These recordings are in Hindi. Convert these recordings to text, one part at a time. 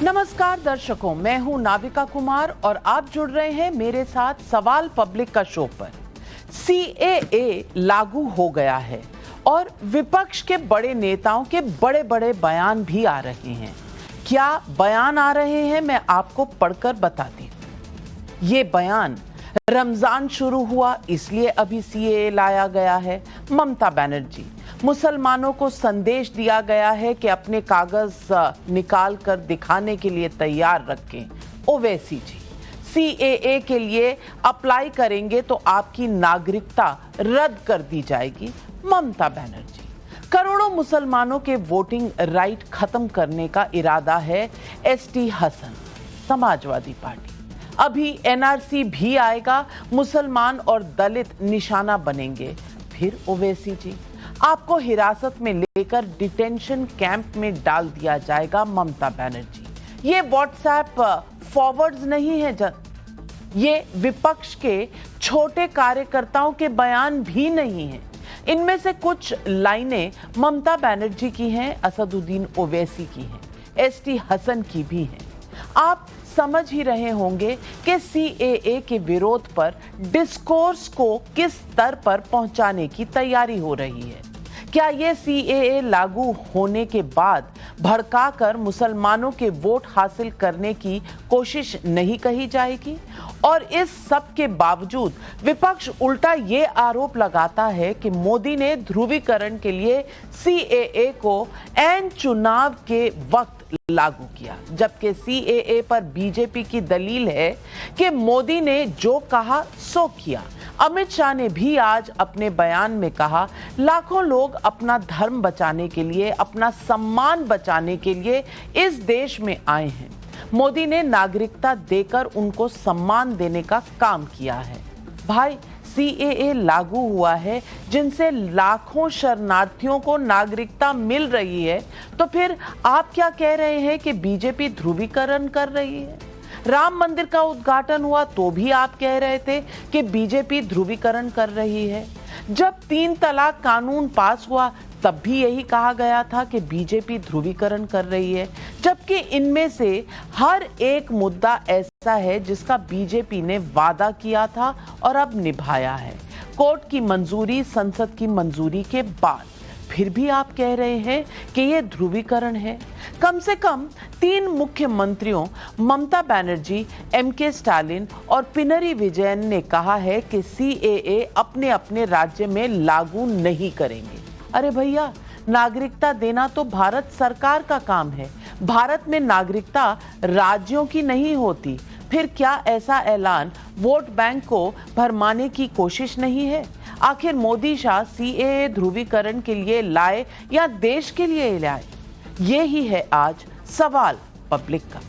नमस्कार दर्शकों, मैं हूं नाविका कुमार और आप जुड़ रहे हैं मेरे साथ सवाल पब्लिक का शो पर। सीएए लागू हो गया है और विपक्ष के बड़े नेताओं के बड़े बड़े बयान भी आ रहे हैं। क्या बयान आ रहे हैं, मैं आपको पढ़कर बताती हूं। ये बयान, रमजान शुरू हुआ इसलिए अभी सीएए लाया गया है। ममता बनर्जी, मुसलमानों को संदेश दिया गया है कि अपने कागज निकाल कर दिखाने के लिए तैयार रखें। ओवैसी जी, सीएए के लिए अप्लाई करेंगे तो आपकी नागरिकता रद्द कर दी जाएगी। ममता बनर्जी, करोड़ों मुसलमानों के वोटिंग राइट खत्म करने का इरादा है। एसटी हसन, समाजवादी पार्टी, अभी एनआरसी भी आएगा, मुसलमान और दलित निशाना बनेंगे। फिर ओवैसी जी, आपको हिरासत में लेकर डिटेंशन कैंप में डाल दिया जाएगा। ममता बनर्जी, ये व्हाट्सएप फॉरवर्ड्स नहीं है, ये विपक्ष के छोटे कार्यकर्ताओं के बयान भी नहीं हैं। इनमें से कुछ लाइनें ममता बनर्जी की हैं, असदुद्दीन ओवैसी की हैं, एसटी हसन की भी हैं। आप समझ ही रहे होंगे कि सीएए के विरोध पर डिस्कोर्स को किस स्तर पर पहुंचाने की तैयारी हो रही है। क्या ये सीएए लागू होने के बाद भड़काकर मुसलमानों के वोट हासिल करने की कोशिश नहीं कही जाएगी? और इस सब के बावजूद विपक्ष उल्टा ये आरोप लगाता है कि मोदी ने ध्रुवीकरण के लिए सीएए को ऐन चुनाव के वक्त लागू किया, जबकि सीएए पर बीजेपी की दलील है कि मोदी ने जो कहा सो किया। अमित शाह ने भी आज अपने बयान में कहा, लाखों लोग अपना धर्म बचाने के लिए, अपना सम्मान बचाने के लिए इस देश में आए हैं। मोदी ने नागरिकता देकर उनको सम्मान देने का काम किया है। भाई, सीएए लागू हुआ है जिनसे लाखों शरणार्थियों को नागरिकता मिल रही है, तो फिर आप क्या कह रहे हैं कि बीजेपी ध्रुवीकरण कर रही है? राम मंदिर का उद्घाटन हुआ तो भी आप कह रहे थे कि बीजेपी ध्रुवीकरण कर रही है। जब 3 तलाक कानून पास हुआ तब भी यही कहा गया था कि बीजेपी ध्रुवीकरण कर रही है, जबकि इनमें से हर एक मुद्दा ऐसा है जिसका बीजेपी ने वादा किया था और अब निभाया है। कोर्ट की मंजूरी, संसद की मंजूरी के बाद फिर भी आप कह रहे हैं कि ये ध्रुवीकरण है। कम से कम 3 मुख्यमंत्रियों ममता बनर्जी, एमके स्टालिन और पिनरी विजयन ने कहा है कि सीएए अपने अपने राज्य में लागू नहीं करेंगे। अरे भैया, नागरिकता देना तो भारत सरकार का काम है। भारत में नागरिकता राज्यों की नहीं होती। फिर क्या ऐसा ऐलान वोट बैंक को भरमाने की कोशिश नहीं है? आखिर मोदी शाह सीएए ध्रुवीकरण के लिए लाए या देश के लिए लाए? ये ही है आज सवाल पब्लिक का।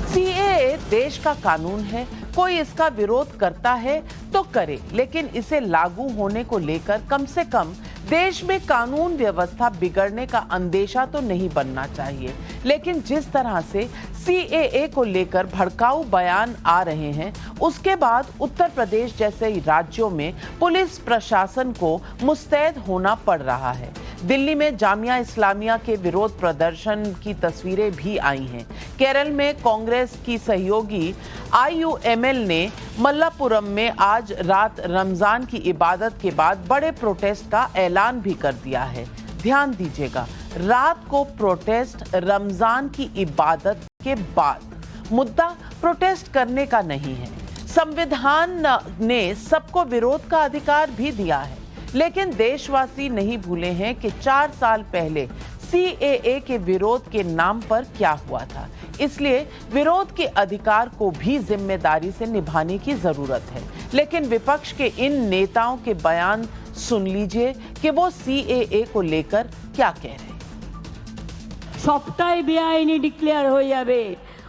सीएए देश का कानून है, कोई इसका विरोध करता है तो करे, लेकिन इसे लागू होने को लेकर कम से कम देश में कानून व्यवस्था बिगड़ने का अंदेशा तो नहीं बनना चाहिए। लेकिन जिस तरह से सीएए को लेकर भड़काऊ बयान आ रहे हैं, उसके बाद उत्तर प्रदेश जैसे राज्यों में पुलिस प्रशासन को मुस्तैद होना पड़ रहा है। दिल्ली में जामिया इस्लामिया के विरोध प्रदर्शन की तस्वीरें भी आई हैं। केरल में कांग्रेस की सहयोगी आईयूएमएल ने मल्लापुरम में आज रात रमजान की इबादत के बाद बड़े प्रोटेस्ट का ऐलान भी कर दिया है। ध्यान दीजिएगा, रात को प्रोटेस्ट रमजान की इबादत के बाद। मुद्दा प्रोटेस्ट करने का नहीं है। संविधान ने सबको विरोध का अधिकार भी दिया है, लेकिन देशवासी नहीं भूले हैं कि 4 साल पहले सीएए के विरोध के नाम पर क्या हुआ था। इसलिए विरोध के अधिकार को भी जिम्मेदारी से निभाने की जरूरत है। लेकिन विपक्ष के इन नेताओं के बयान सुन लीजिए कि वो सीएए को लेकर क्या कह रहे हैं। সবটাই বেআইনি ডিক্লেয়ার হয়ে যাবে,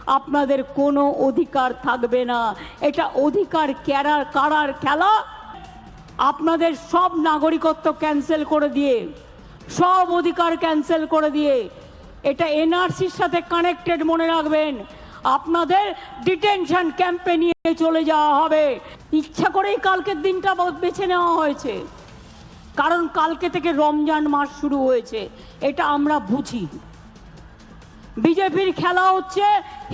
আপনাদের কোনো অধিকার থাকবে না। এটা অধিকার কারার খেলা। আপনাদের সব নাগরিকত্ব ক্যান্সেল করে দিয়ে, সব অধিকার ক্যান্সেল করে দিয়ে, এটা এনআরসির সাথে কানেক্টেড মনে রাখবেন। আপনাদের ডিটেনশন ক্যাম্পে নিয়ে চলে যাওয়া হবে। ইচ্ছা করেই কালকের দিনটা বেছে নেওয়া হয়েছে, কারণ কালকে থেকে রমজান মাস শুরু হয়েছে, এটা আমরা বুঝি। বিজেপির খেলা হচ্ছে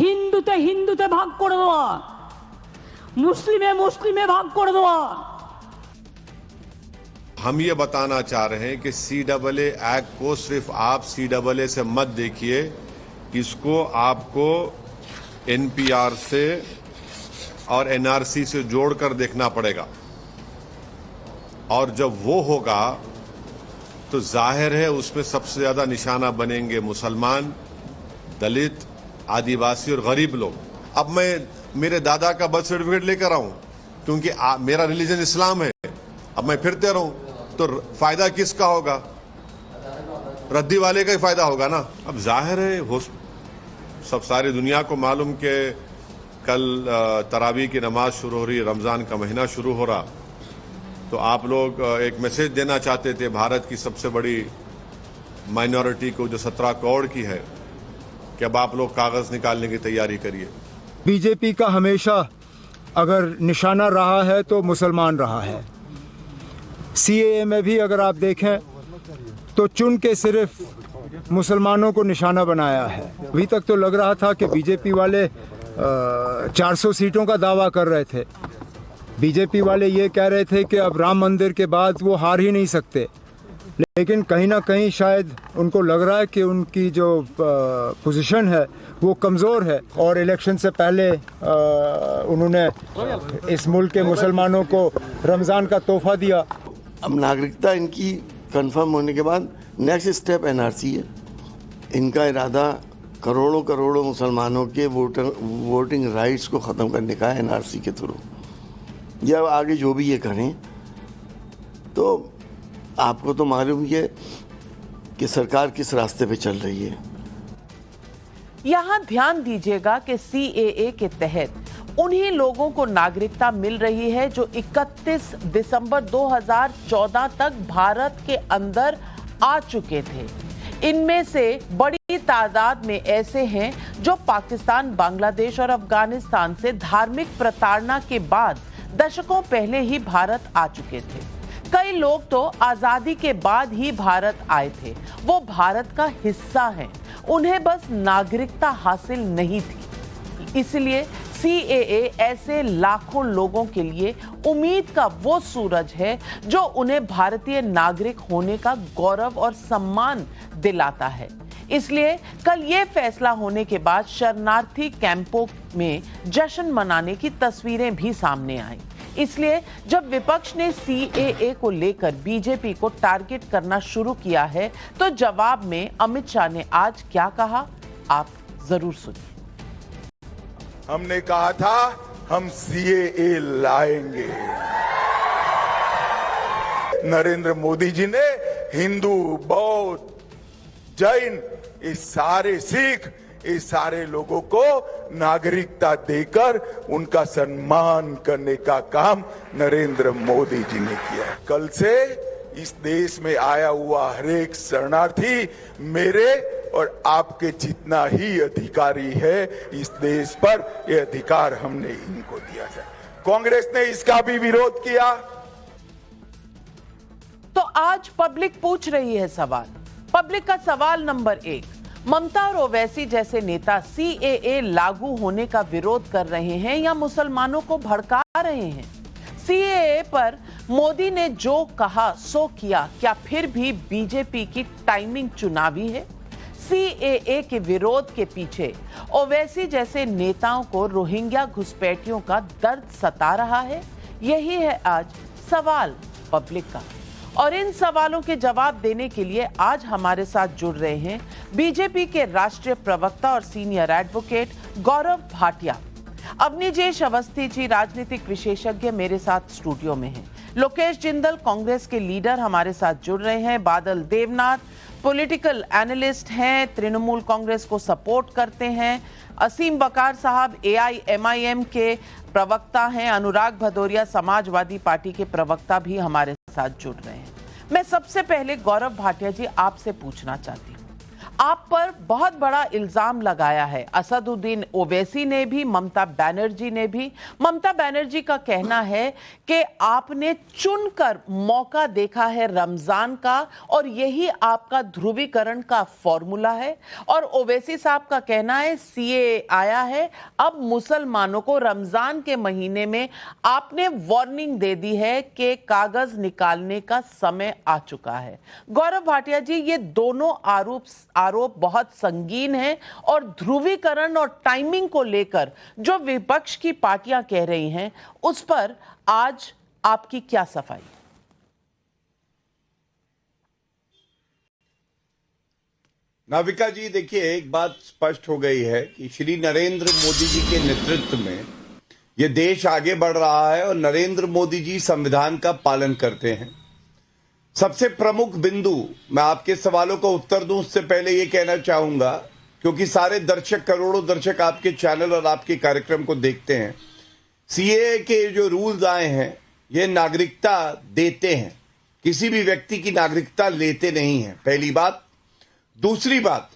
হিন্দুতে হিন্দুতে ভাগ করে দেওয়া, মুসলিমে মুসলিমে ভাগ করে দেওয়া। हम ये बताना चाह रहे हैं कि CAA एक्ट को सिर्फ आप CAA से मत देखिए, इसको आपको NPR से और NRC से जोड़कर देखना पड़ेगा। और जब वो होगा तो जाहिर है उसमें सबसे ज्यादा निशाना बनेंगे मुसलमान, दलित, आदिवासी और गरीब लोग। अब मैं मेरे दादा का बर्थ सर्टिफिकेट लेकर आऊं क्योंकि मेरा रिलीजन इस्लाम है, अब मैं फिरते रहूं तो फायदा किसका होगा? रद्दी वाले का ही फायदा होगा ना। अब जाहिर है सब सारी दुनिया को मालूम कि कल तरावी की नमाज शुरू हो रही है, रमजान का महीना शुरू हो रहा, तो आप लोग एक मैसेज देना चाहते थे भारत की सबसे बड़ी माइनॉरिटी को जो 17 करोड़ की है कि अब आप लोग कागज निकालने की तैयारी करिए। बीजेपी का हमेशा अगर निशाना रहा है तो मुसलमान रहा है। CAA में भी अगर आप देखें तो चुन के सिर्फ मुसलमानों को निशाना बनाया है। अभी तक तो लग रहा था कि बीजेपी वाले 400 सीटों का दावा कर रहे थे। बीजेपी वाले ये कह रहे थे कि अब राम मंदिर के बाद वो हार ही नहीं सकते, लेकिन कहीं ना कहीं शायद उनको लग रहा है कि उनकी जो पोजीशन है वो कमज़ोर है और इलेक्शन से पहले उन्होंने इस मुल्क के मुसलमानों को रमज़ान का तोहफा दिया। अब नागरिकता इनकी कंफर्म होने के बाद नेक्स्ट स्टेप NRC है। इनका इरादा करोड़ों करोड़ों मुसलमानों के वोटिंग राइट्स को ख़त्म करने का है NRC के थ्रू। जब आगे जो भी ये करें तो आपको तो मालूम ही है कि सरकार किस रास्ते पे चल रही है। यहां ध्यान दीजिएगा कि CAA के तहत उन्हीं लोगों को नागरिकता मिल रही है जो 31 दिसंबर 2014 तक भारत के अंदर आ चुके थे। इनमें से बड़ी तादाद में ऐसे हैं जो पाकिस्तान, बांग्लादेश और अफगानिस्तान से धार्मिक प्रताड़ना के बाद दशकों पहले ही भारत आ चुके थे। कई लोग तो आजादी के बाद ही भारत आए थे, वो भारत का हिस्सा हैं, उन्हें बस नागरिकता हासिल नहीं थी। इसलिए CAA ऐसे लाखों लोगों के लिए उम्मीद का वो सूरज है जो उन्हें भारतीय नागरिक होने का गौरव और सम्मान दिलाता है। इसलिए कल ये फैसला होने के बाद शरणार्थी कैंपों में जश्न मनाने की तस्वीरें भी सामने आई। इसलिए जब विपक्ष ने CAA को लेकर बीजेपी को टारगेट करना शुरू किया है तो जवाब में अमित शाह ने आज क्या कहा, आप जरूर सुनिए। हमने कहा था हम CAA लाएंगे। नरेंद्र मोदी जी ने हिंदू, बौद्ध, जैन, इस सारे सिख, इस सारे लोगों को नागरिकता देकर उनका सम्मान करने का काम नरेंद्र मोदी जी ने किया। कल से इस देश में आया हुआ हर एक शरणार्थी मेरे और आपके जितना ही अधिकारी है इस देश पर, ये अधिकार हमने इनको दिया है। कांग्रेस ने इसका भी विरोध किया। तो आज पब्लिक पूछ रही है सवाल। पब्लिक का सवाल नंबर 1, ममता और ओवैसी जैसे नेता CAA लागू होने का विरोध कर रहे हैं या मुसलमानों को भड़का रहे हैं? CAA पर मोदी ने जो कहा सो किया, क्या फिर भी बीजेपी की टाइमिंग चुनावी है? CAA के विरोध के पीछे ओवैसी जैसे नेताओं को रोहिंग्या घुसपैठियों का दर्द सता रहा है? यही है आज सवाल पब्लिक का। और इन सवालों के जवाब देने के लिए आज हमारे साथ जुड़ रहे हैं बीजेपी के राष्ट्रीय प्रवक्ता और सीनियर एडवोकेट गौरव भाटिया। अवनीजेश अवस्थी जी राजनीतिक विशेषज्ञ मेरे साथ स्टूडियो में हैं। लोकेश जिंदल कांग्रेस के लीडर हमारे साथ जुड़ रहे हैं। बादल देवनाथ पॉलिटिकल एनालिस्ट हैं, तृणमूल कांग्रेस को सपोर्ट करते हैं। असीम बकार साहब AIMIM के प्रवक्ता हैं। अनुराग भदौरिया समाजवादी पार्टी के प्रवक्ता भी हमारे साथ जुड़ रहे हैं। मैं सबसे पहले गौरव भाटिया जी आपसे पूछना चाहती हूँ, आप पर बहुत बड़ा इल्जाम लगाया है। असदुद्दीन ओवैसी ने भी, ममता बनर्जी ने भी। ममता बनर्जी का कहना है कि आपने चुनकर मौका देखा है रमजान का और यही आपका ध्रुवीकरण का फॉर्मूला है। और ओवैसी साहब का कहना है सीए आया है, अब मुसलमानों को रमजान के महीने में आपने वार्निंग दे दी है कि कागज निकालने का समय आ चुका है। गौरव भाटिया जी, ये दोनों आरोप बहुत संगीन हैं और ध्रुवीकरण और टाइमिंग को लेकर जो विपक्ष की पार्टियां कह रही हैं उस पर आज आपकी क्या सफाई? नाविका जी, देखिए, एक बात स्पष्ट हो गई है कि श्री नरेंद्र मोदी जी के नेतृत्व में ये देश आगे बढ़ रहा है और नरेंद्र मोदी जी संविधान का पालन करते हैं। सबसे प्रमुख बिंदु, मैं आपके सवालों का उत्तर दूं उससे पहले ये कहना चाहूंगा, क्योंकि सारे दर्शक, करोड़ों दर्शक आपके चैनल और आपके कार्यक्रम को देखते हैं, सीएए के जो रूल्स आए हैं ये नागरिकता देते हैं, किसी भी व्यक्ति की नागरिकता लेते नहीं हैं, पहली बात। दूसरी बात,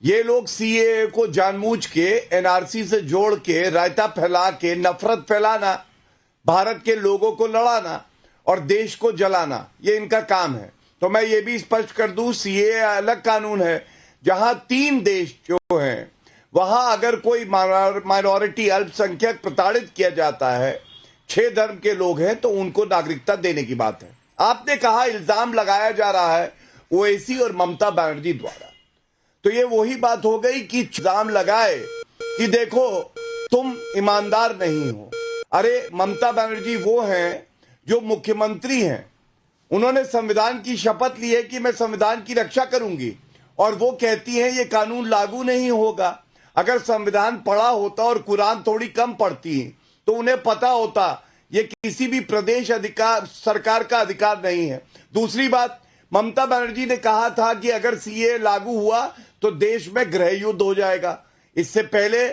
ये लोग सीएए को जानबूझ के एनआरसी से जोड़ के रायता फैला के नफरत फैलाना, भारत के लोगों को लड़ाना और देश को जलाना, ये इनका काम है। तो मैं ये भी स्पष्ट कर दूं, सीएए अलग कानून है। जहां 3 देश जो हैं वहां अगर कोई माइनॉरिटी, अल्पसंख्यक प्रताड़ित किया जाता है, 6 धर्म के लोग हैं, तो उनको नागरिकता देने की बात है। आपने कहा इल्जाम लगाया जा रहा है ओवैसी और ममता बनर्जी द्वारा, तो ये वही बात हो गई कि इल्जाम लगाए कि देखो तुम ईमानदार नहीं हो। अरे ममता बनर्जी वो हैं जो मुख्यमंत्री हैं, उन्होंने संविधान की शपथ ली है कि मैं संविधान की रक्षा करूंगी, और वो कहती हैं ये कानून लागू नहीं होगा। अगर संविधान पढ़ा होता और कुरान थोड़ी कम पढ़ती तो उन्हें पता होता ये किसी भी प्रदेश सरकार का अधिकार नहीं है। दूसरी बात, ममता बनर्जी ने कहा था कि अगर सीए लागू हुआ तो देश में गृह युद्ध हो जाएगा। इससे पहले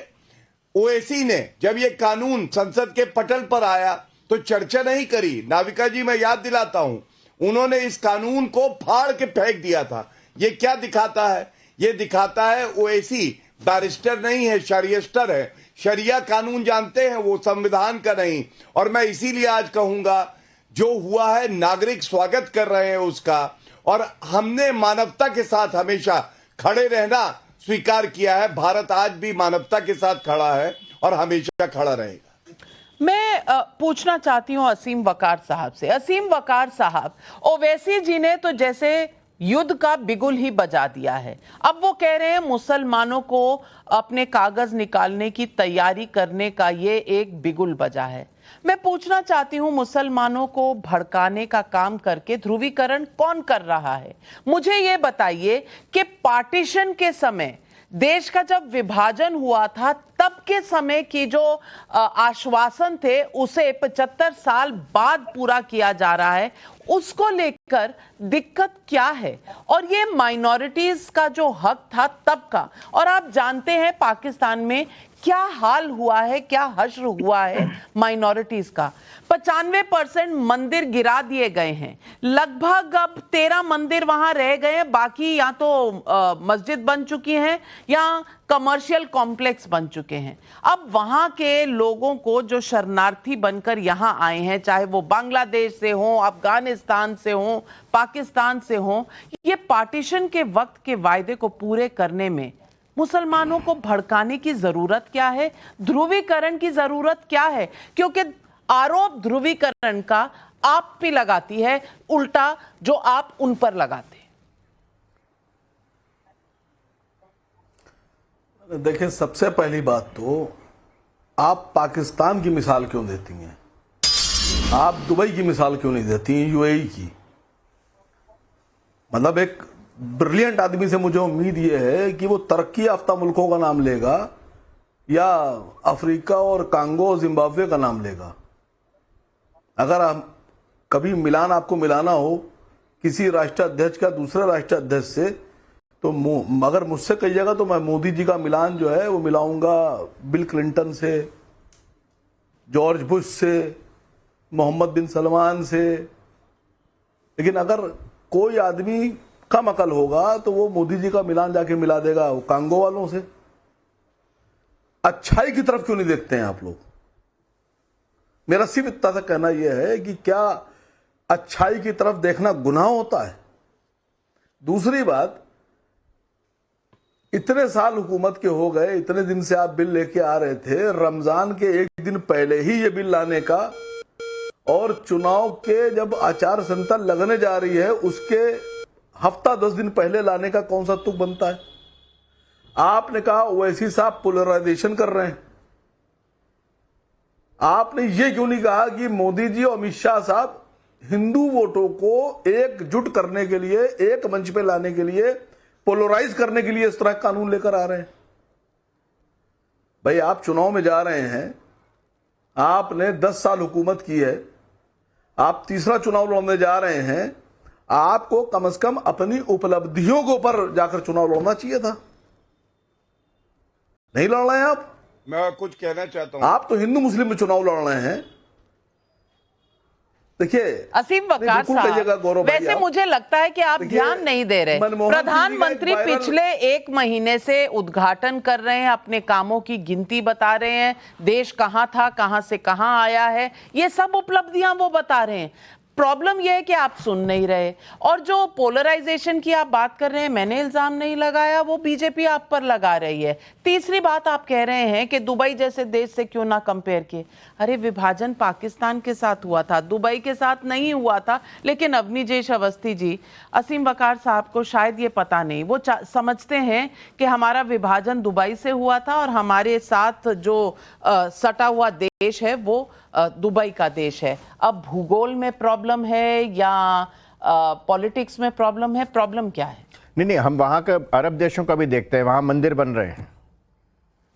ओवैसी ने जब ये कानून संसद के पटल पर आया तो चर्चा नहीं करी। नाविका जी, मैं याद दिलाता हूं, उन्होंने इस कानून को फाड़ के फेंक दिया था। ये क्या दिखाता है? ये दिखाता है ओवैसी बैरिस्टर नहीं है, शरियस्टर है। शरिया कानून जानते हैं वो, संविधान का नहीं। और मैं इसीलिए आज कहूंगा, जो हुआ है नागरिक स्वागत कर रहे हैं उसका, और हमने मानवता के साथ हमेशा खड़े रहना स्वीकार किया है। भारत आज भी मानवता के साथ खड़ा है और हमेशा खड़ा रहेगा। मैं पूछना चाहती हूं असीम वकार साहब से। असीम वकार साहब, ओवैसी जी ने तो जैसे युद्ध का बिगुल ही बजा दिया है। अब वो कह रहे हैं मुसलमानों को अपने कागज निकालने की तैयारी करने का ये एक बिगुल बजा है। मैं पूछना चाहती हूं, मुसलमानों को भड़काने का काम करके ध्रुवीकरण कौन कर रहा है? मुझे ये बताइए कि पार्टीशन के समय, देश का जब विभाजन हुआ था, तब के समय की जो आश्वासन थे उसे 75 साल बाद पूरा किया जा रहा है, उसको लेकर दिक्कत क्या है? और ये माइनॉरिटीज का जो हक था तब का, और आप जानते हैं पाकिस्तान में क्या हाल हुआ है, क्या हश्र हुआ है माइनॉरिटीज का। 95% मंदिर गिरा दिए गए हैं। लगभग अब 13 मंदिर वहां रह गए हैं, बाकी या तो मस्जिद बन चुकी हैं या कमर्शियल कॉम्प्लेक्स बन चुके हैं। अब वहां के लोगों को जो शरणार्थी बनकर यहां आए हैं, चाहे वो बांग्लादेश से हो, अफगानिस्तान से हो, पाकिस्तान से हो, ये पार्टीशन के वक्त के वायदे को पूरे करने में मुसलमानों को भड़काने की जरूरत क्या है? ध्रुवीकरण की जरूरत क्या है? क्योंकि आरोप ध्रुवीकरण का आप भी लगाती है, उल्टा जो आप उन पर लगाते हैं। देखिए, सबसे पहली बात तो आप पाकिस्तान की मिसाल क्यों देती हैं? आप दुबई की मिसाल क्यों नहीं देती हैं, यूएई की? मतलब एक ब्रिलियंट आदमी से मुझे उम्मीद ये है कि वो तरक्की याफ्ता मुल्कों का नाम लेगा या अफ्रीका और कांगो, जिम्बाब्वे का नाम लेगा। अगर हम कभी मिलान आपको मिलाना हो किसी राष्ट्राध्यक्ष का दूसरे राष्ट्राध्यक्ष से, तो अगर मुझसे कहिएगा तो मैं मोदी जी का मिलान जो है वो मिलाऊंगा बिल क्लिंटन से, जॉर्ज बुश से, मोहम्मद बिन सलमान से। लेकिन अगर कोई आदमी कम अकल होगा तो वो मोदी जी का मिलान जाके मिला देगा वो कांगो वालों से। अच्छाई की तरफ क्यों नहीं देखते हैं आप लोग? मेरा सिर्फ इतना सा कहना यह है कि क्या अच्छाई की तरफ देखना गुनाह होता है? दूसरी बात, इतने साल हुकूमत के हो गए, इतने दिन से आप बिल लेके आ रहे थे, रमजान के एक दिन पहले ही ये बिल लाने का और चुनाव के जब आचार संहिता लगने जा रही है उसके हफ्ता 10 दिन पहले लाने का कौन सा तुक बनता है? आपने कहा ओवैसी साहब पोलराइजेशन कर रहे हैं। आपने ये क्यों नहीं कहा कि मोदी जी और अमित शाह साहब हिंदू वोटों को एकजुट करने के लिए, एक मंच पे लाने के लिए, पोलराइज करने के लिए इस तरह कानून लेकर आ रहे हैं? भाई आप चुनाव में जा रहे हैं, आपने 10 साल हुकूमत की है, आप तीसरा चुनाव लड़ने जा रहे हैं, आपको कम से कम अपनी उपलब्धियों के ऊपर जाकर चुनाव लड़ना चाहिए था। नहीं लड़ रहे हैं आप। मैं कुछ कहना चाहता हूं। आप तो हिंदू मुस्लिम में चुनाव लड़ रहे हैं। देखिए असीम वकार साहब, वैसे मुझे लगता है कि आप ध्यान नहीं दे रहे। प्रधानमंत्री पिछले 1 महीने से उद्घाटन कर रहे हैं, अपने कामों की गिनती बता रहे हैं, देश कहां था, कहां से कहां आया है, ये सब उपलब्धियां वो बता रहे हैं। प्रॉब्लम यह है कि आप सुन नहीं रहे। और जो पोलराइजेशन की आप बात कर रहे हैं, मैंने इल्जाम नहीं लगाया, वो बीजेपी आप पर लगा रही है। तीसरी बात, आप कह रहे हैं कि दुबई जैसे देश से क्यों ना कंपेयर किए। अरे विभाजन पाकिस्तान के साथ हुआ था, दुबई के साथ नहीं हुआ था। लेकिन अवनीजेश अवस्थी जी, असीम वकार साहब को शायद ये पता नहीं, वो समझते हैं कि हमारा विभाजन दुबई से हुआ था और हमारे साथ जो सटा हुआ देश है वो दुबई का देश है। अब भूगोल में प्रॉब्लम है या पॉलिटिक्स में प्रॉब्लम है? प्रॉब्लम क्या है? नहीं, हम वहाँ के अरब देशों का भी देखते हैं, वहाँ मंदिर बन रहे हैं,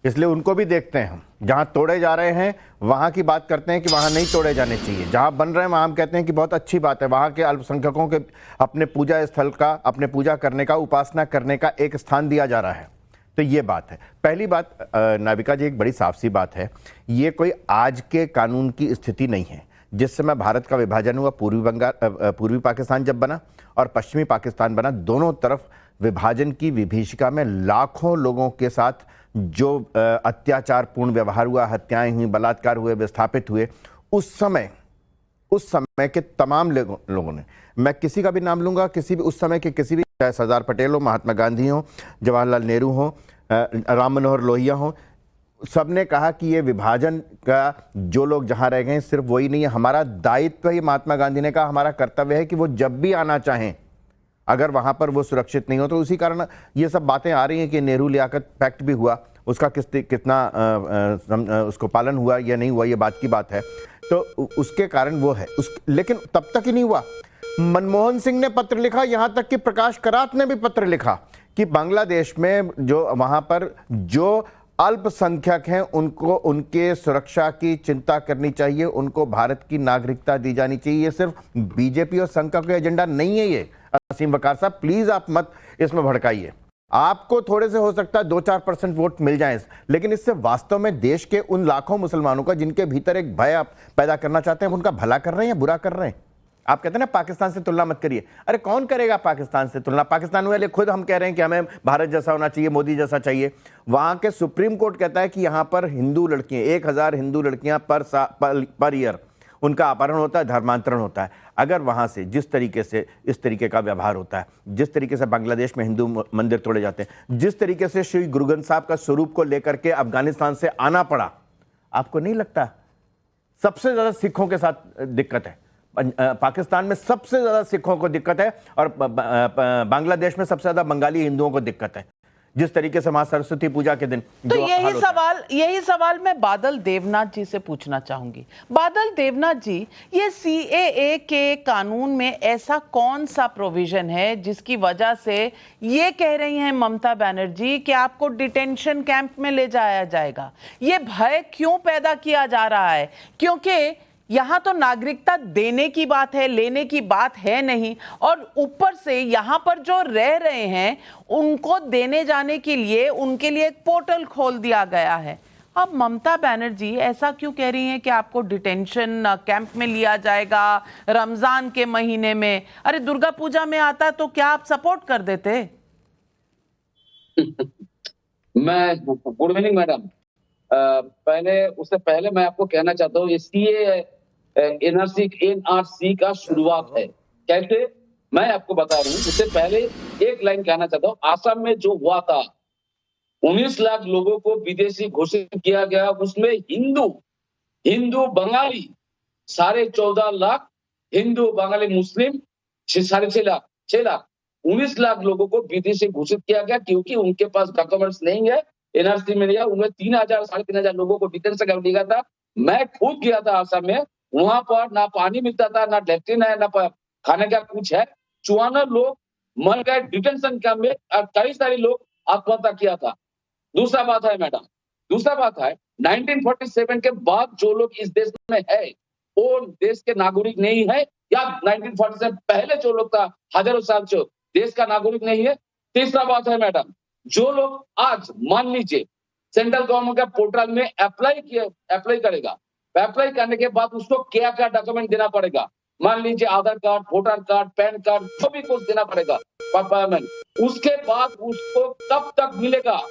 इसलिए उनको भी देखते हैं हम। जहाँ तोड़े जा रहे हैं वहाँ की बात करते हैं कि वहाँ नहीं तोड़े जाने चाहिए, जहाँ बन रहे हैं वहाँ हम कहते हैं कि बहुत अच्छी बात है। वहाँ के अल्पसंख्यकों के अपने पूजा स्थल का, अपने पूजा करने का, उपासना करने का एक स्थान दिया जा रहा है। तो ये बात है। पहली बात, नाविका जी, एक बड़ी साफ सी बात है, ये कोई आज के कानून की स्थिति नहीं है। जिस समय भारत का विभाजन हुआ, पूर्वी पाकिस्तान जब बना और पश्चिमी पाकिस्तान बना, दोनों तरफ विभाजन की विभीषिका में लाखों लोगों के साथ जो अत्याचारपूर्ण व्यवहार हुआ, हत्याएं हुई, बलात्कार हुए, विस्थापित हुए, उस समय के तमाम लोगों ने, मैं किसी का भी नाम लूंगा, किसी भी उस समय के किसी भी, चाहे सरदार पटेल हो, महात्मा गांधी हो, जवाहरलाल नेहरू हो, राम मनोहर लोहिया हो, सबने कहा कि ये विभाजन का जो लोग जहां रह गए सिर्फ वही नहीं है, हमारा दायित्व ही, महात्मा गांधी ने कहा हमारा कर्तव्य है कि वो जब भी आना चाहें, अगर वहां पर वो सुरक्षित नहीं हो। तो उसी कारण ये सब बातें आ रही हैं कि नेहरू लियाकत पैक्ट भी हुआ, उसका कितना उसको पालन हुआ या नहीं हुआ, ये बात की बात है। तो उसके कारण वो है लेकिन तब तक ही नहीं हुआ। मनमोहन सिंह ने पत्र लिखा, यहां तक कि प्रकाश करात ने भी पत्र लिखा कि बांग्लादेश में जो वहां पर जो अल्पसंख्यक हैं उनको उनके सुरक्षा की चिंता करनी चाहिए, उनको भारत की नागरिकता दी जानी चाहिए। ये सिर्फ बीजेपी और संघ का कोई एजेंडा नहीं है। ये असीम वकार साहब, प्लीज आप मत इसमें भड़काइए। आपको थोड़े से हो सकता है 2-4% वोट मिल जाएं, लेकिन इससे वास्तव में देश के उन लाखों मुसलमानों का जिनके भीतर एक भय आप पैदा करना चाहते हैं, उनका भला कर रहे हैं या बुरा कर रहे हैं? आप कहते हैं ना पाकिस्तान से तुलना मत करिए। अरे कौन करेगा पाकिस्तान से तुलना? पाकिस्तान वाले खुद हम कह रहे हैं कि हमें भारत जैसा होना चाहिए, मोदी जैसा चाहिए। वहां के सुप्रीम कोर्ट कहता है कि यहां पर हिंदू लड़कियां, 1000 हिंदू लड़कियां पर ईयर उनका अपहरण होता है, धर्मांतरण होता है। अगर वहां से जिस तरीके से इस तरीके का व्यवहार होता है, जिस तरीके से बांग्लादेश में हिंदू मंदिर तोड़े जाते हैं, जिस तरीके से श्री गुरु ग्रंथ साहब का स्वरूप को लेकर के अफगानिस्तान से आना पड़ा, आपको नहीं लगता सबसे ज्यादा सिखों के साथ दिक्कत है? पाकिस्तान में सबसे ज्यादा सिखों को दिक्कत है और बांग्लादेश में सबसे ज्यादा बंगाली हिंदुओं को दिक्कत है, जिस तरीके से मां सरस्वती पूजा के दिन। तो यही सवाल मैं बादल देवनाथ जी से पूछना चाहूंगी। बादल देवनाथ जी, ये सीएए के कानून में ऐसा कौन सा प्रोविजन है जिसकी वजह से ये कह रही हैं ममता बनर्जी कि आपको डिटेंशन कैंप में ले जाया जाएगा? ये भय क्यों पैदा किया जा रहा है? क्योंकि यहां तो नागरिकता देने की बात है, लेने की बात है नहीं, और ऊपर से यहां पर जो रह रहे हैं उनको देने जाने के लिए उनके लिए एक पोर्टल खोल दिया गया है। अब ममता बनर्जी ऐसा क्यों कह रही हैं कि आपको डिटेंशन कैंप में लिया जाएगा रमजान के महीने में? अरे दुर्गा पूजा में आता तो क्या आप सपोर्ट कर देते? Good evening madam. उससे पहले मैं आपको कहना चाहता हूँ, ये सीए एनआरसी का शुरुआत है। कैसे, मैं आपको बता रहा हूँ। उससे पहले एक लाइन कहना चाहता हूँ। आसाम में जो हुआ था, 19 लाख लोगों को विदेशी घोषित किया गया, उसमें हिंदू बंगाली 14.5 लाख, हिंदू बंगाली मुस्लिम 6.5 लाख, 6 लाख, 19 लाख लोगों को विदेशी घोषित किया गया क्योंकि उनके पास डॉक्यूमेंट्स नहीं है। एनआरसी में लिया, उनमें 3,000 3,500 लोगों को डिटेंशन कैंप लिया था। मैं खुद गया था आसाम में, वहां पर ना पानी मिलता था, ना लैट्रिन है, ना खाने का कुछ है। 54 लोग मर गए डिटेंशन कैंप में और कई सारे लोग आत्महत्या किया था। दूसरा बात है मैडम, 1947 के बाद जो लोग इस देश में है वो देश के नागरिक नहीं है, या 1947 से पहले जो लोग था हजारों साल से देश का नागरिक नहीं है। तीसरा बात है मैडम, जो लोग आज मान लीजिए सेंट्रल गवर्नमेंट का पोर्टल में अप्लाई करेगा, अप्लाई करने के बाद उसको क्या क्या डॉक्यूमेंट देना पड़ेगा, मान लीजिए Aadhaar card, voter card, PAN card, जो भी कुछ देना पड़ेगा पेमेंट। उसके बाद उसको कब तक मिलेगा?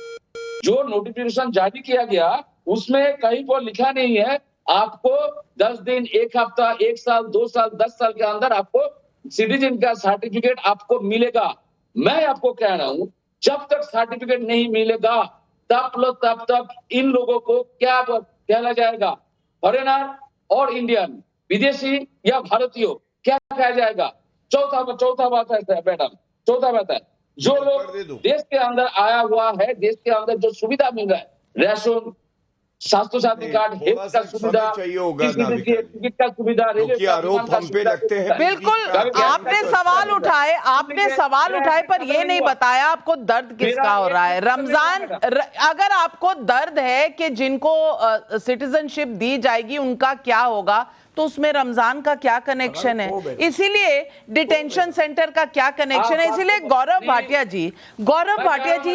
जो नोटिफिकेशन जारी किया गया उसमें कहीं पर लिखा नहीं है आपको 10 दिन, 1 हफ्ता, 1 साल, 2 साल, 10 साल के अंदर आपको सिटीजन का सर्टिफिकेट आपको मिलेगा। मैं आपको कह रहा हूं, जब तक सर्टिफिकेट नहीं मिलेगा तब तक इन लोगों को क्या कहना जाएगा? फॉरेनर और इंडियन, विदेशी या भारतीय क्या कहा जाएगा? चौथा बात है मैडम, चौथा बात है, जो लोग देश के अंदर आया हुआ है, देश के अंदर जो सुविधा मिल रहा है, राशन, स्वास्थ्य साथी कार्ड, हेल्थ का सुविधा, टिकट का सुविधा, रेलवे आरोप हम पे लगते हैं। बिल्कुल, आपने सवाल उठाए पर ये नहीं बताया आपको दर्द किसका हो रहा है। रमजान, अगर आपको दर्द है कि जिनको सिटीजनशिप दी जाएगी उनका क्या होगा, तो उसमें रमजान का क्या कनेक्शन है? इसीलिए डिटेंशन सेंटर का क्या कनेक्शन है? इसीलिए गौरव भाटिया जी,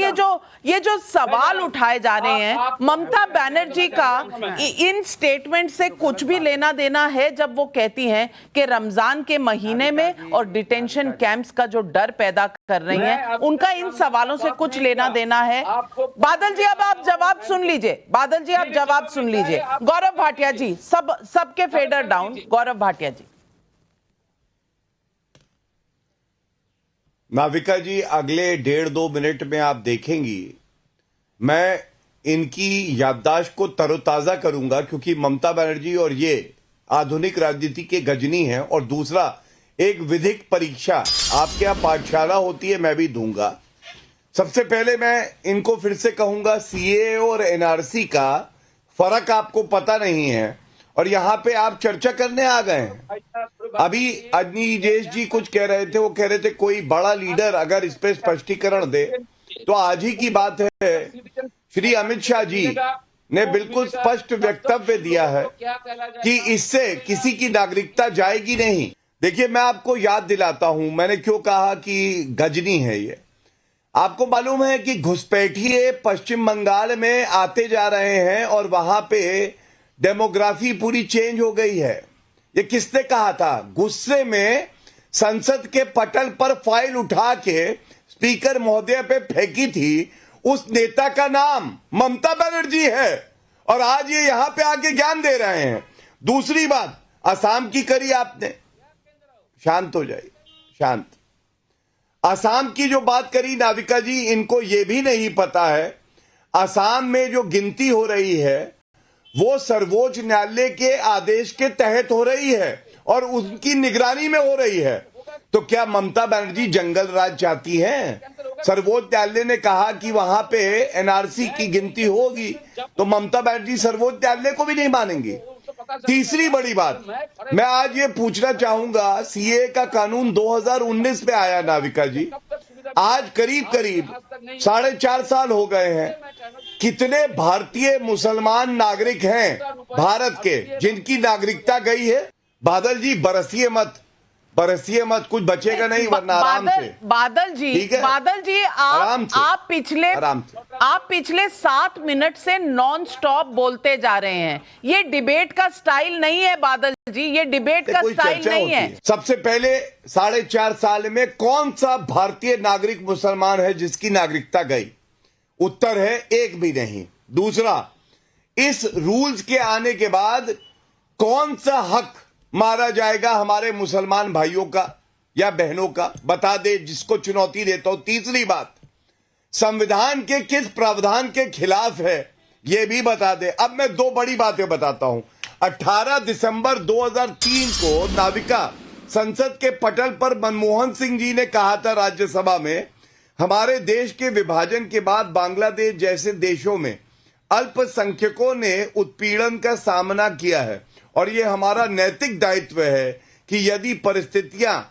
ये जो सवाल उठाए जा रहे हैं, ममता बनर्जी का इन स्टेटमेंट से कुछ भी लेना देना है जब वो कहती हैं कि रमजान के महीने में और डिटेंशन कैंप्स का जो डर पैदा कर रही हैं, उनका इन सवालों से कुछ लेना देना है? बादल जी, अब आप जवाब सुन लीजिए। गौरव भाटिया जी, सबके फेडर डाउन। गौरव भाटिया जी। नाविका जी, अगले 1.5-2 मिनट में आप देखेंगी मैं इनकी याददाश्त को तरोताजा करूंगा, क्योंकि ममता बनर्जी और ये आधुनिक राजनीति के गजनी हैं। और दूसरा, एक विधिक परीक्षा आपके यहाँ पाठशाला होती है, मैं भी दूंगा। सबसे पहले मैं इनको फिर से कहूंगा, सीए और एनआरसी का फर्क आपको पता नहीं है और यहां पे आप चर्चा करने आ गए हैं। अभी अजनीजेश जी कुछ कह रहे थे, वो कह रहे थे कोई बड़ा लीडर अगर इस पे स्पष्टीकरण दे। तो आज ही की बात है, श्री अमित शाह जी ने बिल्कुल स्पष्ट वक्तव्य दिया है कि इससे किसी की नागरिकता जाएगी नहीं। देखिए, मैं आपको याद दिलाता हूं, मैंने क्यों कहा कि गजनी है ये। आपको मालूम है कि घुसपैठिए पश्चिम बंगाल में आते जा रहे हैं और वहां पे डेमोग्राफी पूरी चेंज हो गई है। ये किसने कहा था? गुस्से में संसद के पटल पर फाइल उठा के स्पीकर महोदय पे फेंकी थी। उस नेता का नाम ममता बनर्जी है और आज ये यहां पे आके ज्ञान दे रहे हैं। दूसरी बात, असम की करी आपने, शांत हो जाइए, शांत। असम की जो बात करी नाविका जी, इनको ये भी नहीं पता है असम में जो गिनती हो रही है वो सर्वोच्च न्यायालय के आदेश के तहत हो रही है और उनकी निगरानी में हो रही है। तो क्या ममता बनर्जी जंगल राज चाहती हैं? सर्वोच्च न्यायालय ने कहा कि वहां पे एनआरसी की गिनती होगी, तो ममता बनर्जी सर्वोच्च न्यायालय को भी नहीं मानेंगी। तीसरी बड़ी बात, मैं आज ये पूछना चाहूंगा, सीए का कानून 2019 में आया नाविका जी, आज करीब 4.5 साल हो गए हैं। कितने भारतीय मुसलमान नागरिक हैं भारत के जिनकी नागरिकता गई है? बादल जी, बरसिए मत, बरसिए मत, कुछ बचेगा नहीं, वरना आराम से। बादल जी, ठीक है? बादल जी, आप पिछले 7 मिनट से नॉन स्टॉप बोलते जा रहे हैं। ये डिबेट का स्टाइल नहीं है बादल जी, ये डिबेट का स्टाइल नहीं है। सबसे पहले 4.5 साल में कौन सा भारतीय नागरिक मुसलमान है जिसकी नागरिकता गई? उत्तर है एक भी नहीं। दूसरा, इस रूल्स के आने के बाद कौन सा हक मारा जाएगा हमारे मुसलमान भाइयों का या बहनों का? बता दे, जिसको चुनौती देता हूं। तीसरी बात, संविधान के किस प्रावधान के खिलाफ है यह भी बता दे। अब मैं 2 बड़ी बातें बताता हूं। 18 दिसंबर 2003 को नाविका संसद के पटल पर मनमोहन सिंह जी ने कहा था राज्यसभा में, हमारे देश के विभाजन के बाद बांग्लादेश जैसे देशों में अल्पसंख्यकों ने उत्पीड़न का सामना किया है और यह हमारा नैतिक दायित्व है कि यदि परिस्थितियां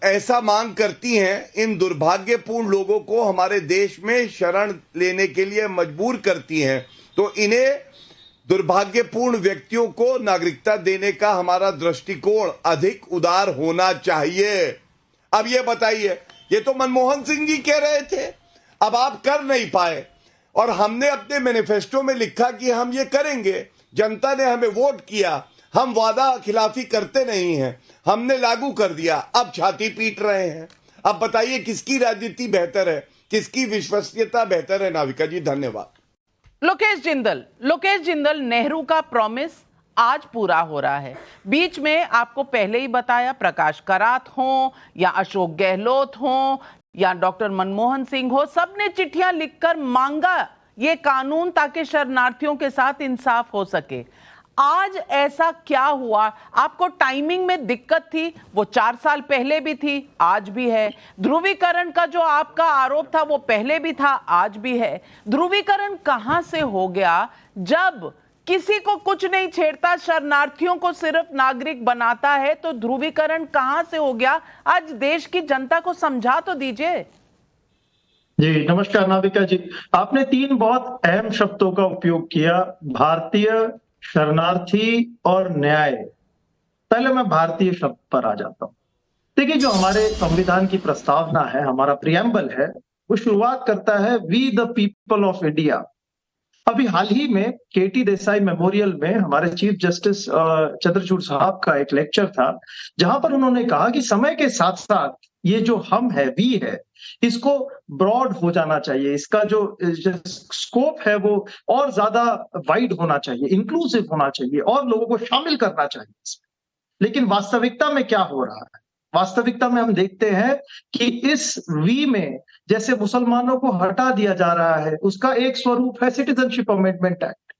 ऐसा मांग करती हैं, इन दुर्भाग्यपूर्ण लोगों को हमारे देश में शरण लेने के लिए मजबूर करती हैं, तो इन्हें दुर्भाग्यपूर्ण व्यक्तियों को नागरिकता देने का हमारा दृष्टिकोण अधिक उदार होना चाहिए। अब ये बताइए, ये तो मनमोहन सिंह जी कह रहे थे, अब आप कर नहीं पाए और हमने अपने मैनिफेस्टो में लिखा कि हम ये करेंगे। जनता ने हमें वोट किया, हम वादा खिलाफी करते नहीं हैं, हमने लागू कर दिया, अब छाती पीट रहे हैं। अब बताइए किसकी राजनीति बेहतर है, किसकी विश्वसनीयता बेहतर है? नाविका जी धन्यवाद। लोकेश जिंदल, नेहरू का प्रॉमिस आज पूरा हो रहा है। बीच में आपको पहले ही बताया, प्रकाश करात हो या अशोक गहलोत हो या डॉक्टर मनमोहन सिंह हो, सबने चिट्ठियां लिखकर मांगा ये कानून ताकि शरणार्थियों के साथ इंसाफ हो सके। आज ऐसा क्या हुआ? आपको टाइमिंग में दिक्कत थी, वो 4 साल पहले भी थी, आज भी है। ध्रुवीकरण का जो आपका आरोप था वो पहले भी था, आज भी है। ध्रुवीकरण कहां से हो गया जब किसी को कुछ नहीं छेड़ता, शरणार्थियों को सिर्फ नागरिक बनाता है? तो ध्रुवीकरण कहां से हो गया? आज देश की जनता को समझा तो दीजिए। जी नमस्कार नाविका जी, आपने 3 बहुत अहम शब्दों का उपयोग किया, भारतीय, शरणार्थी और न्याय। पहले मैं भारतीय शब्द पर आ जाता हूँ। देखिए, जो हमारे संविधान की प्रस्तावना है, हमारा प्रियम्बल है, वो शुरुआत करता है we the people of India. अभी हाल ही में केटी देसाई मेमोरियल में हमारे चीफ जस्टिस चंद्रचूड़ साहब का एक लेक्चर था, जहां पर उन्होंने कहा कि समय के साथ साथ ये जो हम है, वी है, इसको ब्रॉड हो जाना चाहिए, इसका जो स्कोप है वो और ज्यादा वाइड होना चाहिए, इंक्लूसिव होना चाहिए और लोगों को शामिल करना चाहिए। लेकिन वास्तविकता में क्या हो रहा है? वास्तविकता में हम देखते हैं कि इस वी में जैसे मुसलमानों को हटा दिया जा रहा है, उसका एक स्वरूप है सिटीजनशिप अमेंडमेंट एक्ट।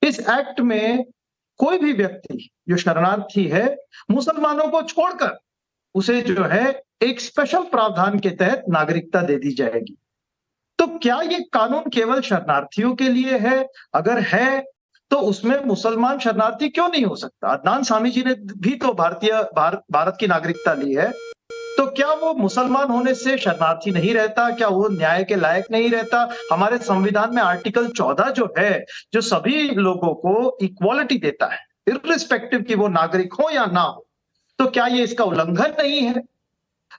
इस एक्ट में कोई भी व्यक्ति जो शरणार्थी है, मुसलमानों को छोड़कर उसे जो है एक स्पेशल प्रावधान के तहत नागरिकता दे दी जाएगी। तो क्या ये कानून केवल शरणार्थियों के लिए है? अगर है तो उसमें मुसलमान शरणार्थी क्यों नहीं हो सकता? अदनान सामी जी ने भी तो भारत की नागरिकता ली है, तो क्या वो मुसलमान होने से शरणार्थी नहीं रहता? क्या वो न्याय के लायक नहीं रहता? हमारे संविधान में आर्टिकल 14 जो है, जो सभी लोगों को इक्वालिटी देता है, इर्रिस्पेक्टिव कि वो नागरिक हो या ना हो, तो क्या ये इसका उल्लंघन नहीं है?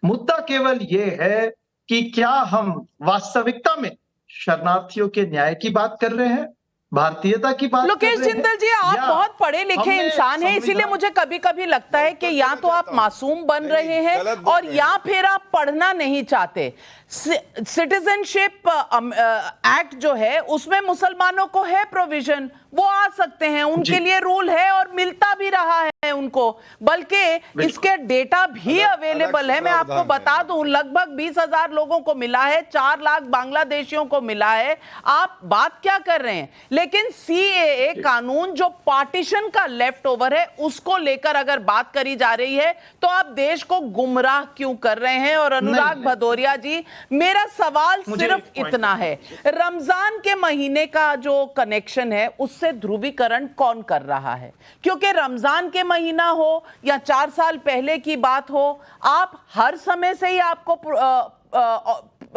मुद्दा केवल ये है कि क्या हम वास्तविकता में शरणार्थियों के न्याय की बात कर रहे हैं, भारतीयता की बात? लोकेश जिंदल जी, आप बहुत पढ़े लिखे इंसान हैं, इसीलिए मुझे कभी कभी लगता है कि या तो आप मासूम बन रहे हैं और या फिर आप पढ़ना नहीं चाहते। सिटीजनशिप एक्ट जो है उसमें मुसलमानों को है प्रोविजन, वो आ सकते हैं, उनके लिए रूल है और मिलता भी रहा है उनको, बल्कि इसके डेटा भी अवेलेबल है। मैं आपको बता दूं, लगभग 20,000 लोगों को मिला है, 4 लाख बांग्लादेशियों को मिला है। आप बात क्या कर रहे हैं? लेकिन सीएए कानून जो पार्टीशन का लेफ्ट ओवर है, उसको लेकर अगर बात करी जा रही है तो आप देश को गुमराह क्यों कर रहे हैं? और अनुराग भदौरिया जी, मेरा सवाल सिर्फ इतना है, रमजान के महीने का जो कनेक्शन है उससे ध्रुवीकरण कौन कर रहा है? क्योंकि रमजान के महीना हो या 4 साल पहले की बात हो, आप हर समय से ही आपको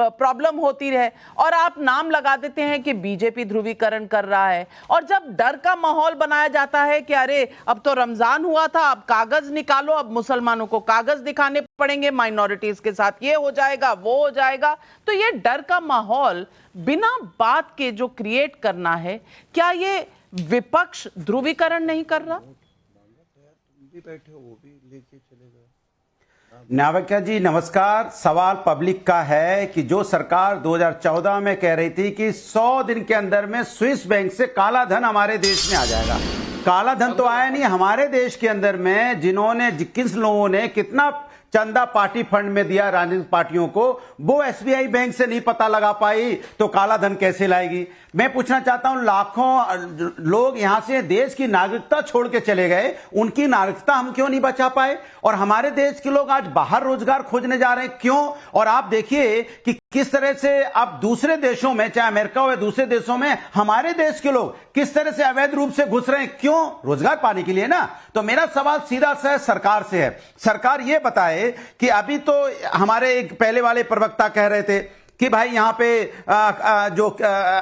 प्रॉब्लम होती रहे, और आप नाम लगा देते हैं कि बीजेपी ध्रुवीकरण कर रहा है। और जब डर का माहौल बनाया जाता है कि अरे अब तो रमजान हुआ था, अब कागज निकालो, अब मुसलमानों को कागज दिखाने पड़ेंगे, माइनॉरिटीज के साथ ये हो जाएगा वो हो जाएगा, तो ये डर का माहौल बिना बात के जो क्रिएट करना है, क्या ये विपक्ष ध्रुवीकरण नहीं कर रहा? नाविका जी नमस्कार। सवाल पब्लिक का है कि जो सरकार 2014 में कह रही थी कि 100 दिन के अंदर में स्विस बैंक से काला धन हमारे देश में आ जाएगा, काला धन तो आया नहीं हमारे देश के अंदर में। जिन्होंने किस लोगों ने कितना चंदा पार्टी फंड में दिया राजनीतिक पार्टियों को, वो एसबीआई बैंक से नहीं पता लगा पाई तो काला धन कैसे लाएगी? मैं पूछना चाहता हूं, लाखों लोग यहां से देश की नागरिकता छोड़ के चले गए, उनकी नागरिकता हम क्यों नहीं बचा पाए? और हमारे देश के लोग आज बाहर रोजगार खोजने जा रहे हैं, क्यों? और आप देखिए कि किस तरह से अब दूसरे देशों में, चाहे अमेरिका हो या दूसरे देशों में, हमारे देश के लोग किस तरह से अवैध रूप से घुस रहे हैं, क्यों? रोजगार पाने के लिए ना। तो मेरा सवाल सीधा सा सरकार से है, सरकार ये बताए कि अभी तो हमारे एक पहले वाले प्रवक्ता कह रहे थे कि भाई यहाँ पे जो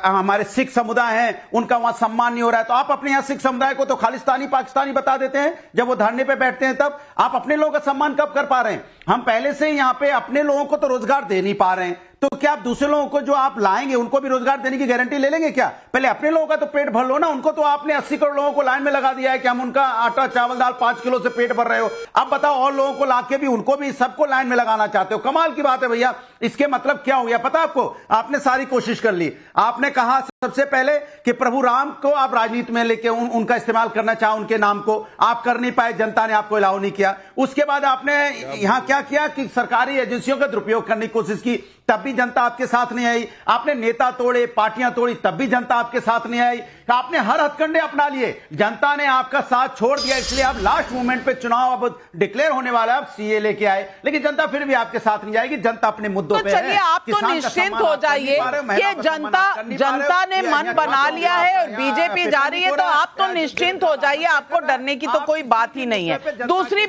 हमारे सिख समुदाय हैं उनका वहां सम्मान नहीं हो रहा है, तो आप अपने यहाँ सिख समुदाय को तो खालिस्तानी पाकिस्तानी बता देते हैं जब वो धरने पे बैठते हैं, तब आप अपने लोगों का सम्मान कब कर पा रहे हैं? हम पहले से ही यहाँ पे अपने लोगों को तो रोजगार दे नहीं पा रहे हैं, तो क्या आप दूसरे लोगों को जो आप लाएंगे उनको भी रोजगार देने की गारंटी ले लेंगे क्या? पहले अपने लोगों का तो पेट भर लो ना। उनको तो आपने 80 करोड़ लोगों को लाइन में लगा दिया है कि हम उनका आटा चावल दाल 5 किलो से पेट भर रहे हो। अब बताओ और लोगों को लाके भी उनको भी सबको लाइन में लगाना चाहते हो? कमाल की बात है भैया। इसके मतलब क्या हो गया पता आपको? आपने सारी कोशिश कर ली। आपने कहा सबसे पहले कि प्रभु राम को आप राजनीति में लेके उनका इस्तेमाल करना चाहा, उनके नाम को आप कर नहीं पाए, जनता ने आपको अलाउ नहीं किया। उसके बाद आपने यहां क्या किया कि सरकारी एजेंसियों का दुरुपयोग करने की कोशिश की, तब भी जनता आपके साथ नहीं आई। आपने नेता तोड़े, पार्टियां तोड़ी, तब भी जनता आपके साथ नहीं आई। आपने हर हथकंडे अपना लिए, जनता ने आपका साथ छोड़ दिया। इसलिए आप लास्ट मोमेंट पे चुनाव अब डिक्लेयर होने वाला है, आप सीए लेके आए, लेकिन जनता फिर भी आपके साथ नहीं जाएगी। जनता अपने मुद्दों पे है। चलिए आप तो निश्चिंत हो जाइए कि जनता ने मन बना लिया है और बीजेपी जा रही है, तो आप तो निश्चिंत हो जाइए, आपको डरने की तो कोई बात ही नहीं है। दूसरी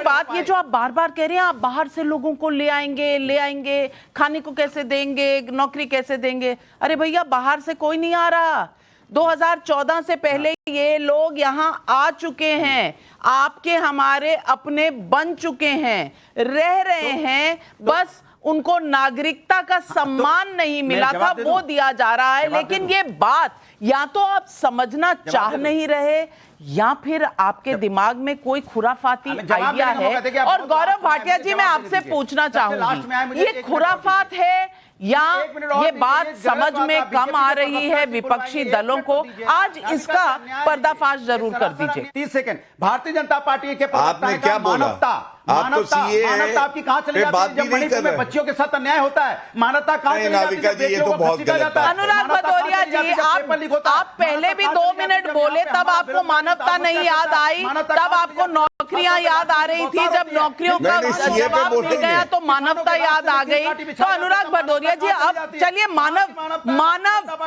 बात ये जो आप बार बार कह रहे हैं, आप बाहर से लोगों को ले आएंगे, खाने को कैसे देंगे, नौकरी कैसे देंगे? अरे भैया बाहर से कोई नहीं आ रहा। 2014 से पहले ये लोग यहां आ चुके हैं, आपके हमारे अपने बन चुके हैं, रह रहे हैं, बस उनको नागरिकता का सम्मान नहीं मिला था, वो दिया जा रहा है। लेकिन ये बात या तो आप समझना चाह नहीं रहे या फिर आपके दिमाग में कोई खुराफाती आइडिया है। और गौरव भाटिया जी, मैं आपसे पूछना चाहूंगी, ये खुराफात है या ये बात समझ में कम आ रही है विपक्षी दलों को? आज इसका पर्दाफाश जरूर कर दीजिए। 30 सेकंड। भारतीय जनता पार्टी के आपने क्या बोला? मानवता आपकी कहां चली जाती है जब मणिपुर में बच्चियों के साथ अन्याय होता है? मानवता कहां चली जाती है जब बेटियों को घसीटा जाता है? अनुराग भदौरिया जी, आप पहले भी 2 मिनट बोले, तब आपको मानवता नहीं याद आई, तब आपको नौकरियां याद आ रही थी। जब नौकरियों का जवाब मिल गया तो मानवता याद आ गई। तो अनुराग भदौरिया जी, अब चलिए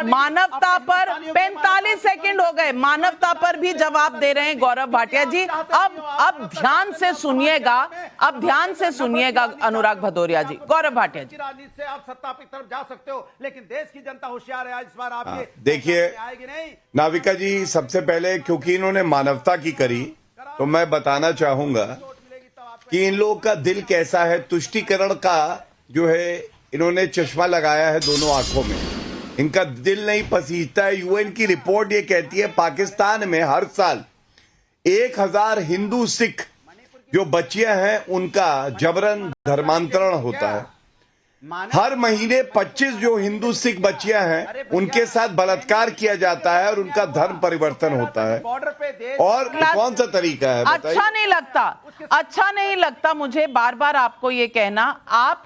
मानवता पर 45 सेकंड हो गए, मानवता पर भी जवाब दे रहे हैं गौरव भाटिया जी। अब ध्यान से सुनिएगा, अब ध्यान से सुनिएगा अनुराग भदौरिया जी। गौरव भाटिया जी, राजनीति से आप सत्ता की तरफ जा सकते हो, लेकिन देश की जनता होशियार है, इस बार आपके देखिए नाविका जी, सबसे पहले क्योंकि इन्होंने मानवता की करी, तो मैं बताना चाहूंगा कि इन लोगों का दिल कैसा है। तुष्टीकरण का जो है, इन्होंने चश्मा लगाया है दोनों आंखों में, इनका दिल नहीं पसीजता है। यूएन की रिपोर्ट ये कहती है पाकिस्तान में हर साल 1000 हिंदू सिख जो बच्चियां हैं उनका जबरन धर्मांतरण होता है। हर महीने 25 जो हिंदू सिख बच्चियां हैं उनके साथ बलात्कार किया जाता है और उनका धर्म परिवर्तन होता है। और कौन सा तरीका है बताइए? अच्छा नहीं लगता मुझे बार बार आपको ये कहना। आप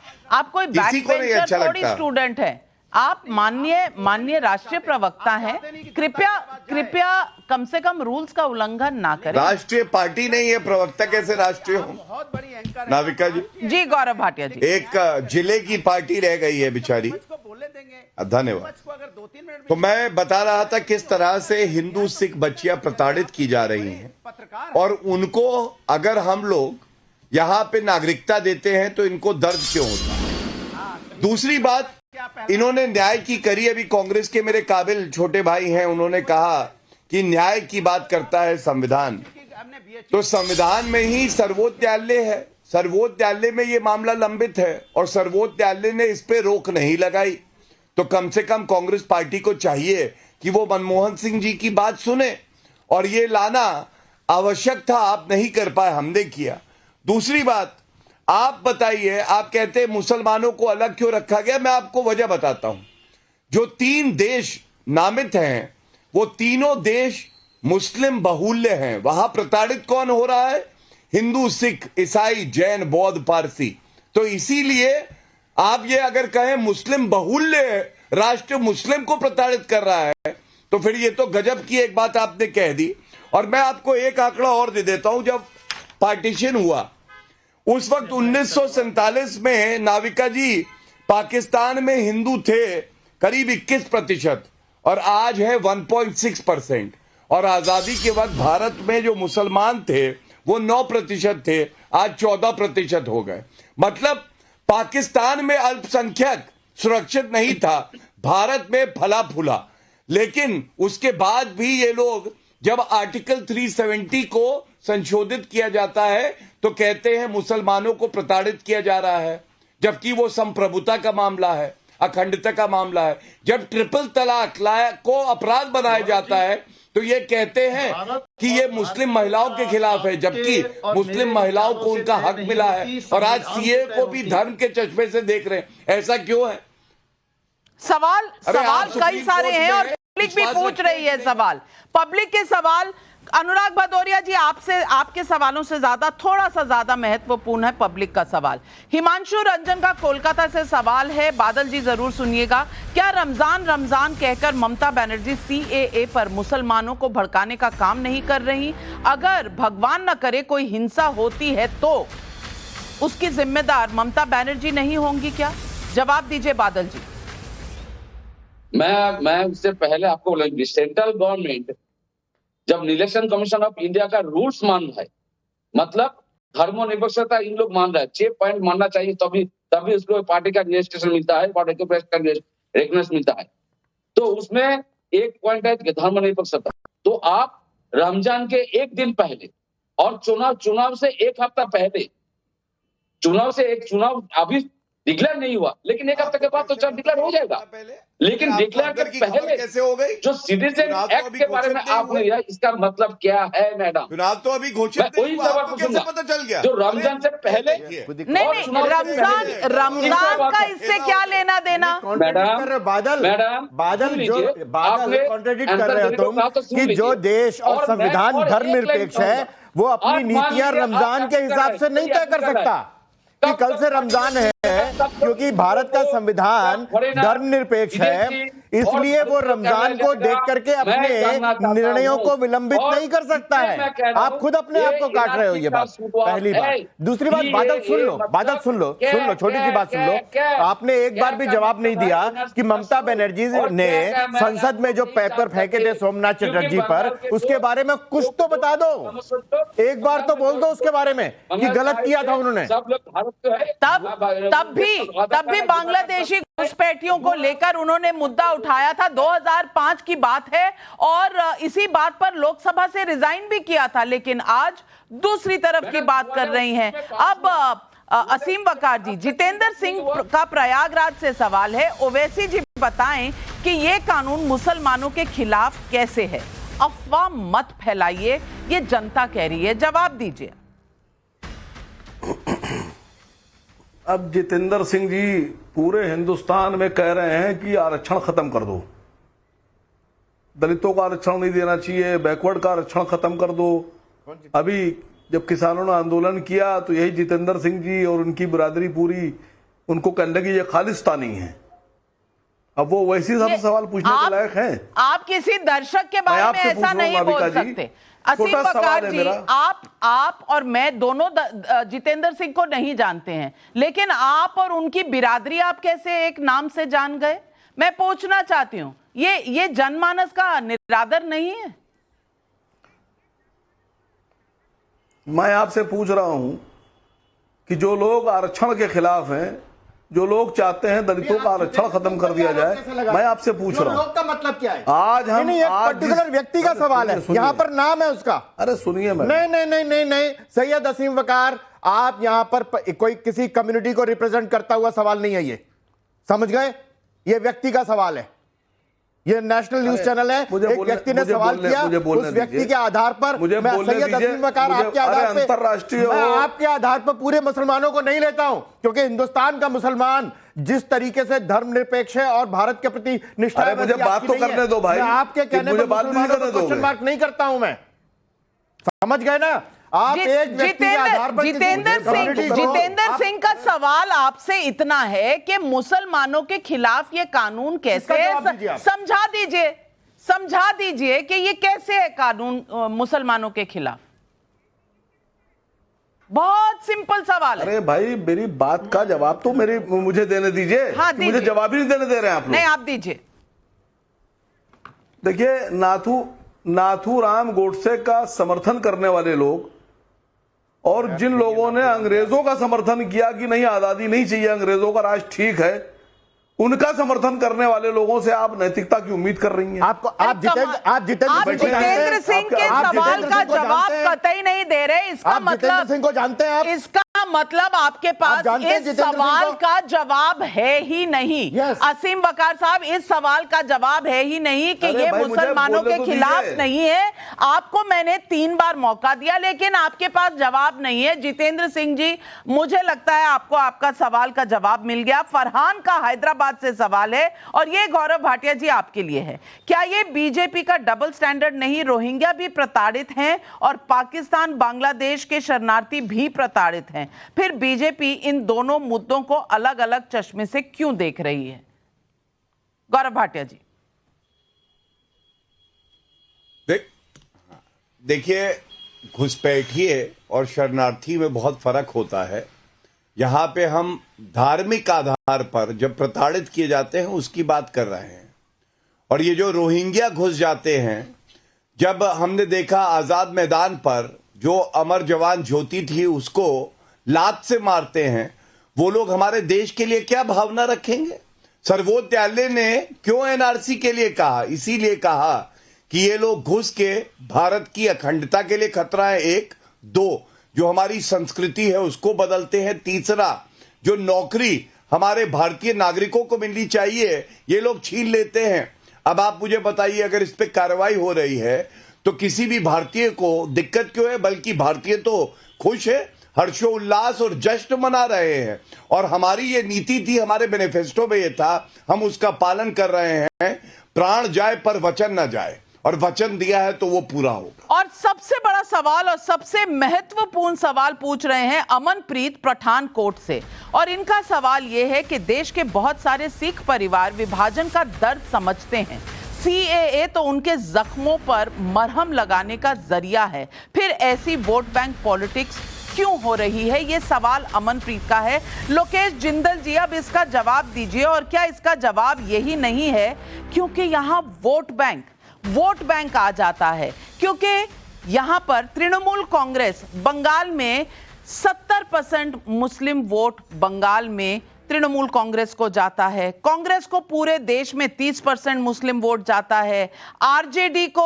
कोई बैकबेंचर थोड़ी स्टूडेंट है, आप माननीय राष्ट्रीय प्रवक्ता हैं, कृपया कम से कम रूल्स का उल्लंघन ना करें। राष्ट्रीय पार्टी नहीं है, प्रवक्ता कैसे राष्ट्रीय हो? नाविका जी गौरव भाटिया जी, एक जिले की पार्टी रह गई है बेचारी। धन्यवाद। तो मैं बता रहा था किस तरह से हिंदू सिख बच्चियां प्रताड़ित की जा रही हैं और उनको अगर हम लोग यहाँ पे नागरिकता देते हैं तो इनको दर्द क्यों होता है। दूसरी बात, इन्होंने न्याय की करी। अभी कांग्रेस के मेरे काबिल छोटे भाई हैं, उन्होंने कहा कि न्याय की बात करता है संविधान, तो संविधान में ही सर्वोच्च न्यायालय है। सर्वोच्च न्यायालय में ये मामला लंबित है और सर्वोच्च न्यायालय ने इस पे रोक नहीं लगाई। तो कम से कम कांग्रेस पार्टी को चाहिए कि वो मनमोहन सिंह जी की बात सुने, और ये लाना आवश्यक था, आप नहीं कर पाए, हमने किया। दूसरी बात, आप बताइए, आप कहते हैं मुसलमानों को अलग क्यों रखा गया। मैं आपको वजह बताता हूं। जो 3 देश नामित हैं वो तीनों देश मुस्लिम बहुल्य हैं। वहां प्रताड़ित कौन हो रहा है? हिंदू, सिख, ईसाई, जैन, बौद्ध, पारसी। तो इसीलिए आप ये अगर कहें मुस्लिम बहुल्य राष्ट्र मुस्लिम को प्रताड़ित कर रहा है, तो फिर ये तो गजब की एक बात आपने कह दी। और मैं आपको एक आंकड़ा और दे देता हूं। जब पार्टीशन हुआ उस वक्त 1947 में नाविका जी पाकिस्तान में हिंदू थे करीब 21% और आज है 1.6%। और आजादी के वक्त भारत में जो मुसलमान थे वो 9% थे, आज 14% हो गए। मतलब पाकिस्तान में अल्पसंख्यक सुरक्षित नहीं था, भारत में फला फूला। लेकिन उसके बाद भी ये लोग, जब आर्टिकल 370 को संशोधित किया जाता है तो कहते हैं मुसलमानों को प्रताड़ित किया जा रहा है, जबकि वो संप्रभुता का मामला है, अखंडता का मामला है। जब ट्रिपल तलाक को अपराध बनाया जाता है तो ये कहते हैं कि ये मुस्लिम महिलाओं के खिलाफ है, जबकि मुस्लिम महिलाओं को उनका हक मिला है। और आज सीए को भी धर्म के चश्मे से देख रहे हैं। ऐसा क्यों है? सवाल कई सारे हैं और पब्लिक भी पूछ रही है सवाल। पब्लिक के सवाल, अनुराग भदौरिया जी, आपसे, आपके सवालों से ज्यादा, थोड़ा सा ज्यादा महत्वपूर्ण है पब्लिक का सवाल। हिमांशु रंजन का कोलकाता से सवाल है, बादल जी जरूर सुनिएगा। क्या रमजान कहकर ममता बनर्जी सीएए पर मुसलमानों को भड़काने का काम नहीं कर रही? अगर भगवान न करे कोई हिंसा होती है तो उसकी जिम्मेदार ममता बनर्जी नहीं होंगी क्या? जवाब दीजिए बादल जी। मैं उससे पहले आपको बोला, सेंट्रल गवर्नमेंट जब इलेक्शन कमीशन ऑफ इंडिया का रूल्स मान रहा है, मतलब धर्मनिरपेक्षता इन लोग मान रहा है, 6 पॉइंट मानना चाहिए, तभी उसको पार्टी का रजिस्ट्रेशन मिलता है, पार्टी के का रेकग्नाइज मिलता है। तो उसमें एक पॉइंट है धर्मनिरपेक्षता। तो आप रमजान के एक दिन पहले और चुनाव से एक हफ्ता पहले, चुनाव अभी डिक्लेयर नहीं हुआ, लेकिन एक हफ्ते के बाद तो डिक्लेयर हो जाएगा। लेकिन डिक्लेयर के पहले कैसे हो गई? जो सिटीजन एक्ट के बारे में आपने दिया, इसका मतलब क्या है मैडम? चुनाव तो अभी घोषित वही सवाल पूछूंगा, पता चल गया जो रमजान से पहले नहीं, रमजान का इससे क्या लेना देना? मैडम बादल कॉन्ट्रडिक्ट कर रहे हो तुम कि जो देश और संविधान धर्मनिरपेक्ष है वो अपनी नीतियां रमजान के हिसाब से नहीं तय कर सकता कि कल से रमजान है, क्योंकि भारत का संविधान धर्मनिरपेक्ष है, इसलिए वो रमजान को देख करके अपने निर्णयों को विलंबित नहीं कर सकता है। आप खुद अपने आप को काट रहे हो, ये बात पहली बात। दूसरी बात, बादल सुन लो, छोटी सी बात सुन लो। आपने एक बार भी जवाब नहीं दिया कि ममता बनर्जी ने संसद में जो पेपर फेंके थे सोमनाथ चटर्जी पर, उसके बारे में कुछ तो बता दो, एक बार तो बोल दो उसके बारे में कि गलत किया था उन्होंने। तब भी बांग्लादेशी घुसपैठियों को लेकर उन्होंने मुद्दा उठाया था, 2005 की बात है, और इसी बात पर लोकसभा से रिजाइन भी किया था। लेकिन आज दूसरी तरफ की बात कर रही हैं। अब असीम वकार जी, जितेंद्र सिंह का प्रयागराज से सवाल है। ओवैसी जी बताएं कि ये कानून मुसलमानों के खिलाफ कैसे है? अफवाह मत फैलाइए, ये जनता कह रही है, जवाब दीजिए। अब जितेंद्र सिंह जी पूरे हिंदुस्तान में कह रहे हैं कि आरक्षण खत्म कर दो, दलितों का आरक्षण नहीं देना चाहिए, बैकवर्ड का आरक्षण खत्म कर दो। अभी जब किसानों ने आंदोलन किया तो यही जितेंद्र सिंह जी और उनकी बिरादरी पूरी उनको कहने लगी ये खालिस्तानी है। अब वो वैसी सब सवाल पूछने के लायक हैं। आप किसी दर्शक के बारे में ऐसा नहीं बोल सकते। असीम वकार जी, आप और मैं दोनों जितेंद्र सिंह को नहीं जानते हैं, लेकिन आप और उनकी बिरादरी आप कैसे एक नाम से जान गए? मैं पूछना चाहती हूं, ये जनमानस का निरादर नहीं है? मैं आपसे पूछ रहा हूं कि जो लोग आरक्षण के खिलाफ हैं, जो लोग चाहते हैं दलितों का आरक्षण खत्म कर दिया जाए, मैं आपसे पूछ रहा हूँ लोग का मतलब क्या है? आज हम नहीं, एक पर्टिकुलर व्यक्ति का सवाल है, यहाँ पर नाम है उसका। अरे सुनिए, मैं नहीं, सैयद असीम वकार, आप यहाँ पर कोई किसी कम्युनिटी को रिप्रेजेंट करता हुआ सवाल नहीं है, ये समझ गए? ये व्यक्ति का सवाल है, ये नेशनल न्यूज चैनल है। एक व्यक्ति ने सवाल किया, उस व्यक्ति के आधार पर मैं सैयद असीम वकार आपके आधार पे, अंतरराष्ट्रीय मैं आपके आधार पर पूरे मुसलमानों को नहीं लेता हूं, क्योंकि हिंदुस्तान का मुसलमान जिस तरीके से धर्मनिरपेक्ष है और भारत के प्रति निष्ठा है, मुझे बात तो करने दो भाई, मैं आपके कहने पर मुसलमानों को क्वेश्चन मार्क नहीं करता हूं, मैं समझ गए ना? आप एक व्यक्ति के आधार पर जितेंद्र सिंह का सवाल आपसे इतना है कि मुसलमानों के खिलाफ ये कानून कैसे है, समझा दीजिए कि ये कैसे है कानून मुसलमानों के खिलाफ। बहुत सिंपल सवाल है। अरे भाई, मेरी बात का जवाब तो मुझे देने दीजिए। हाँ, मुझे जवाब ही नहीं देने दे रहे हैं आप लोग। नहीं, आप दीजिए। देखिए, नाथूराम गोडसे का समर्थन करने वाले लोग और जिन लोगों ने अंग्रेजों का समर्थन किया कि नहीं, आजादी नहीं चाहिए, अंग्रेजों का राज ठीक है, उनका समर्थन करने वाले लोगों से आप नैतिकता की उम्मीद कर रही हैं? आप जितेंद्र सिंह के सवाल का जवाब कतई नहीं दे रहे। इसका मतलब सिंह को जानते हैं आप? इसका मतलब आपके पास इस सवाल का जवाब है ही नहीं। असीम वकार साहब, इस सवाल का जवाब है ही नहीं कि ये मुसलमानों के खिलाफ नहीं है। आपको मैंने 3 बार मौका दिया, लेकिन आपके पास जवाब नहीं है। जितेंद्र सिंह जी, मुझे लगता है आपको आपका सवाल का जवाब मिल गया। फरहान का हैदराबाद से सवाल है, और ये गौरव भाटिया जी आपके लिए है। क्या ये बीजेपी का डबल स्टैंडर्ड नहीं? रोहिंग्या भी प्रताड़ित हैं और पाकिस्तान बांग्लादेश के शरणार्थी भी प्रताड़ित हैं, फिर बीजेपी इन दोनों मुद्दों को अलग अलग चश्मे से क्यों देख रही है? गौरव भाटिया जी। देखिए, घुसपैठिए और शरणार्थी में बहुत फर्क होता है। यहाँ पे हम धार्मिक आधार पर जब प्रताड़ित किए जाते हैं उसकी बात कर रहे हैं, और ये जो रोहिंग्या घुस जाते हैं, जब हमने देखा आजाद मैदान पर जो अमर जवान ज्योति थी उसको लात से मारते हैं, वो लोग हमारे देश के लिए क्या भावना रखेंगे? सर्वोच्च न्यायालय ने क्यों एनआरसी के लिए कहा? इसीलिए कहा कि ये लोग घुस के भारत की अखंडता के लिए खतरा है, 1, 2 जो हमारी संस्कृति है उसको बदलते हैं, 3 जो नौकरी हमारे भारतीय नागरिकों को मिलनी चाहिए ये लोग छीन लेते हैं। अब आप मुझे बताइए, अगर इस पे कार्रवाई हो रही है तो किसी भी भारतीय को दिक्कत क्यों है? बल्कि भारतीय तो खुश है, हर्षोल्लास और जश्न मना रहे हैं। और हमारी ये नीति थी, हमारे मैनिफेस्टो में ये था, हम उसका पालन कर रहे हैं। प्राण जाए पर वचन न जाए, और वचन दिया है तो वो पूरा होगा। और सबसे बड़ा सवाल और सबसे महत्वपूर्ण सवाल पूछ रहे हैं अमनप्रीत पठानकोट से, और इनका सवाल यह है कि देश के बहुत सारे सिख परिवार विभाजन का दर्द समझते हैं। सीएए तो उनके जख्मों पर मरहम लगाने का जरिया है, फिर ऐसी वोट बैंक पॉलिटिक्स क्यों हो रही है? ये सवाल अमनप्रीत का है। लोकेश जिंदल जी, अब इसका जवाब दीजिए। और क्या इसका जवाब यही नहीं है क्योंकि यहाँ वोट बैंक आ जाता है, क्योंकि यहां पर तृणमूल कांग्रेस बंगाल में 70% मुस्लिम वोट बंगाल में तृणमूल कांग्रेस को जाता है। कांग्रेस को पूरे देश में 30% मुस्लिम वोट जाता है। आरजेडी को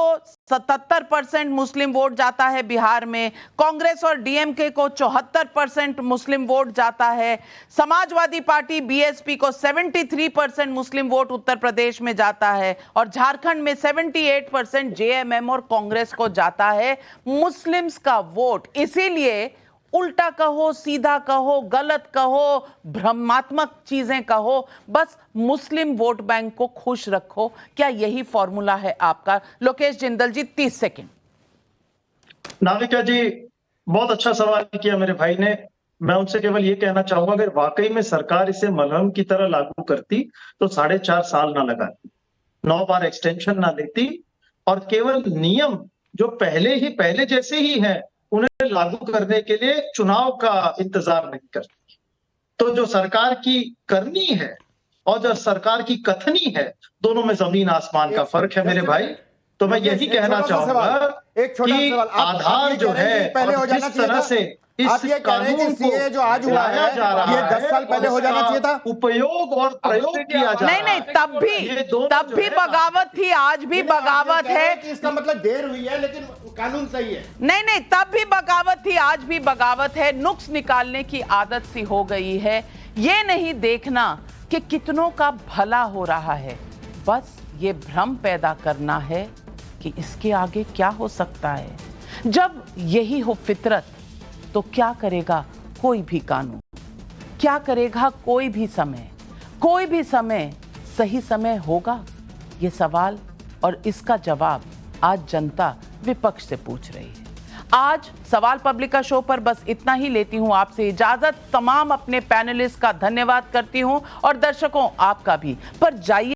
77% मुस्लिम वोट जाता है बिहार में। कांग्रेस और डीएमके को 74% मुस्लिम वोट जाता है। समाजवादी पार्टी बीएसपी को 73% मुस्लिम वोट उत्तर प्रदेश में जाता है, और झारखंड में 78% जेएमएम और कांग्रेस को जाता है मुस्लिम्स का वोट। इसीलिए उल्टा कहो, सीधा कहो, गलत कहो, भ्रमात्मक चीजें कहो, बस मुस्लिम वोट बैंक को खुश रखो। क्या यही फॉर्मूला है आपका? लोकेश जिंदल जी, 30 सेकंड। नाविका जी, बहुत अच्छा सवाल किया मेरे भाई ने। मैं उनसे केवल ये कहना चाहूंगा, अगर वाकई में सरकार इसे मलहम की तरह लागू करती तो 4.5 साल ना लगाती, 9 बार एक्सटेंशन ना देती, और केवल नियम जो पहले जैसे ही हैं उन्हें लागू करने के लिए चुनाव का इंतजार नहीं करती। तो जो सरकार की करनी है और जो सरकार की कथनी है, दोनों में जमीन आसमान का फर्क है मेरे भाई। तो मैं यही कहना चाहूंगा एक छोटा कि सवाल, आधार जो है पहले हो और जाना जिस चाहिए तरह था। से आप ये कह रहे हैं कि सीए जो आज हुआ है ये 10 साल पहले हो जाना चाहिए था। उपयोग और प्रयोग किया जा नहीं नहीं, तब भी बगावत थी, आज भी बगावत है। इसका मतलब देर हुई है लेकिन कानून सही है। नहीं नहीं, तब भी बगावत थी, आज भी बगावत है। नुक्स निकालने की आदत सी हो गई है। ये नहीं देखना कि कितनों का भला हो रहा है, बस ये भ्रम पैदा करना है कि इसके आगे क्या हो सकता है। जब यही हो फितरत तो क्या करेगा कोई भी कानून, क्या करेगा कोई भी समय सही समय होगा? ये सवाल और इसका जवाब आज जनता विपक्ष से पूछ रही है। आज सवाल पब्लिक का शो पर बस इतना ही। लेती हूं आपसे इजाजत। तमाम अपने पैनलिस्ट का धन्यवाद करती हूं और दर्शकों आपका भी। पर जाइए